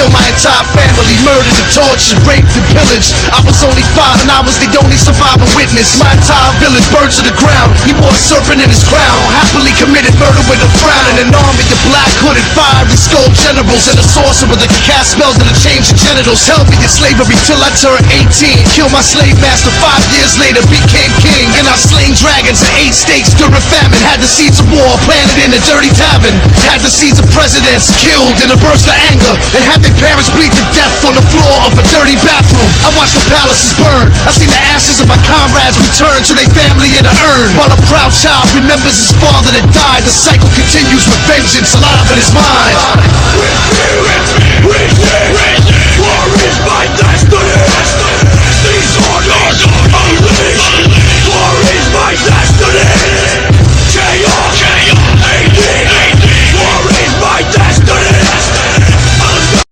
killed my entire family, murdered and tortured, raped and pillaged. I was only 5 and I was the only surviving witness. My entire village burned to the ground. He wore a serpent in his crown, happily committed murder with a frown. And an army of black hooded fiery skull generals, and a sorcerer that could cast spells that'll change your genitals. Held me in slavery till I turned 18. Killed my slave master 5 years later, became king. And I slain dragons and ate steaks during famine. Had the seeds of war planted in a dirty tavern. Had the seeds of presidents killed in a burst of anger. And had their parents bleed to death on the floor of a dirty bathroom. I watched the palaces burn. I seen the ashes of my comrades return to their family in an urn. While a proud child remembers his father that died, the cycle continues with vengeance alive in his mind.